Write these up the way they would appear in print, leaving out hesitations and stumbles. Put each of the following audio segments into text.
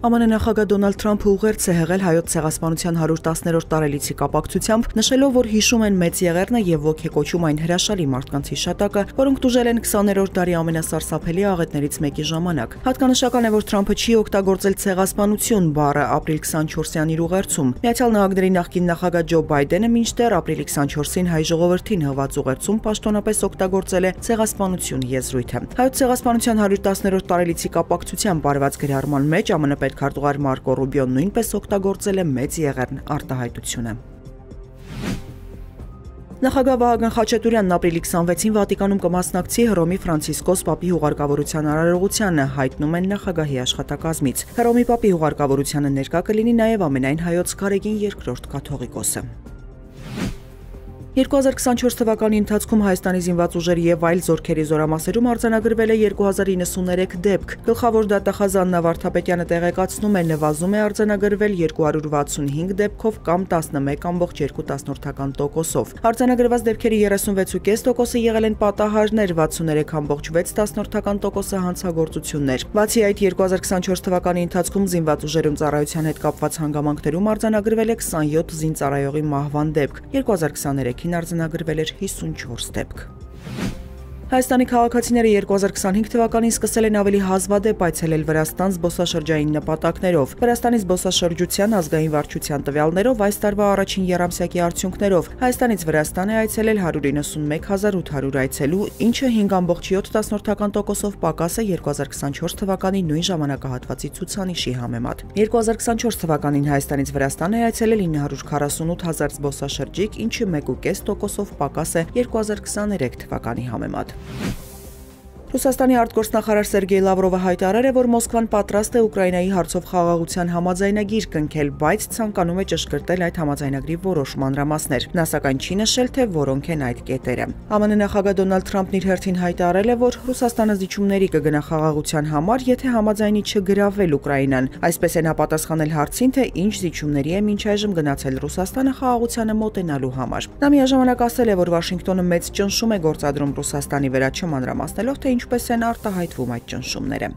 ԱՄՆ նախագահ Դոնալդ Թրամփը ուղերձ է հղել հայոց ցեղասպանության 110-րդ տարելիցի կապակցությամբ, նշելով, որ հիշում են մեծ եղեռնը եւ ոգեկոչում այն հրաշալի մարդկանց հիշատակը, որոնք տուժել են 20-րդ դարի ամենասարսափելի աղետներից մեկի ժամանակ։ Հատկանշական է, որ Թրամփը չի օգտագործել ցեղասպանություն բառը ապրիլ 24-յան իր ուղերձում։ Միացյալ Նահանգների նախկին նախագահ Ջո Բայդենը մինչդեռ ապրիլի 24-ին հայ ժողովրդին հղված ուղերձում պաշտոնապես օգտագործել է ցեղասպանություն եզրույթը։ Հայոց ցեղասպանության 110-րդ տարելիցի կապակցությամբ բարված գրառման մեջ ԱՄՆ պետքարտուղար Մարկո Ռուբիոն նույնպես օգտագործել է մեծ եղեռն արտահայտությունը։ Նախագահ Վահագն Խաչատուրյանն ապրիլի 26-ին Վատիկանում կմասնակցի Հռոմի Ֆրանցիսկոս Պապի հուղարկավորության արարողությանը, հայտնում են նախագահի աշխատակազմից։ Հռոմի Պապի հուղարկավորությանը ներկա կլինի նաև ամենայն հայոց Գարեգին II կաթողիկոսը։ 2024 թվականի ընթացքում Հայաստանի զինված ուժերի եւ այլ զորքերի զորամասերում արձանագրվել է 2093 դեպք։ Գլխավոր դատախազ Աննա Վարդապետյանը տեղեկացնում է, նվազում է արձանագրվել 265 դեպքով կամ 11.2%-ով։ Արձանագրված դեպքերի 36.5%-ը եղել են պատահարներ, 63.6%-ը հանցագործություններ։ Բացի այդ, 2024 թվականի ընթացքում զինված ուժերում ծառայության հետ կապված հանգամանքներում արձանագրվել է 27 զինծառայողի մահվան դեպք։ 2023 արձանագրվել էր 54 դեպք։ Հայաստանի քաղաքացիները 2025 թվականին սկսել են ավելի հազվադեպ այցելել Վրաստան զբոսաշրջային նպատակներով։ Վրաստանի զբոսաշրջության ազգային վարչության տվյալներով այս տարվա առաջին եռամսյակի արդյունքներով Հայաստանից Վրաստան է այցելել 191.800 այցելու, ինչը 5.7%-ով պակաս է 2024 թվականի նույն ժամանակահատվածի ցուցանիշի համեմատ։ 2024 թվականին Հայաստանից Վրաստան է այցելել 948.000 զբոսաշրջիկ, ինչը 1.5%-ով պակաս է 2023 թվականի համեմատ։ Ռուսաստանի արտգործնախարար Սերգեյ Լավրովը հայտարարել է, որ Մոսկվան պատրաստ է Ուկրաինայի հարցով խաղաղության համաձայնագիր կնքել, բայց ցանկանում է ճշգրտել այդ համաձայնագրի որոշ մանրամասներ։ Նա սակայն չի նշել, թե որոնք են այդ կետերը։ ԱՄՆ նախագահ Դոնալդ Թրամփն իր հերթին հայտարարել է, որ Ռուսաստանը զիջումների կգնա խաղաղության համար, եթե համաձայնի չգրավել Ուկրաինան։ Այսպես է նա պատասխանել հարցին, թե ինչ զիջումների է մինչ այժմ գնացել Ռուսաստանը խաղաղությանը մոտենալու համար։ Նա միաժամանակ ասել է, որ Վաշինգտոնը մեծ ճնշում է գործադրում Ռուսաստանի վրա, չմանրամասնելով, թե ինչպես են արտահայտվում այդ ճնշումները։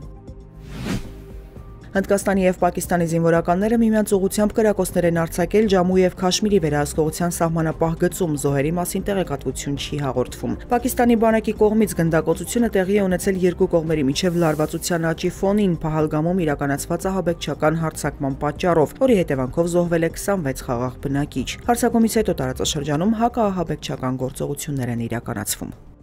Հնդկաստանի եւ Պակիստանի զինվորականները միմյանց ուղղությամբ կրակոցներ են արձակել Ջամու եւ Քաշմիրի վերահսկողության սահմանապահ գծում, զոհերի մասին տեղեկատվություն չի հաղորդվում։ Պակիստանի բանակի կողմից գնդակոծությունը տեղի է ունեցել երկու կողմերի միջև լարվածության աճի ֆոնին Փահալգամում իրականացված ահաբեկչական հարձակման պատճառով, որի հետևանքով զոհվել է 26 խաղաղ բնակիչ։ Հարձակումից հետո տարածաշրջանում հակաահաբեկչական գործողություններ են իրականացվում։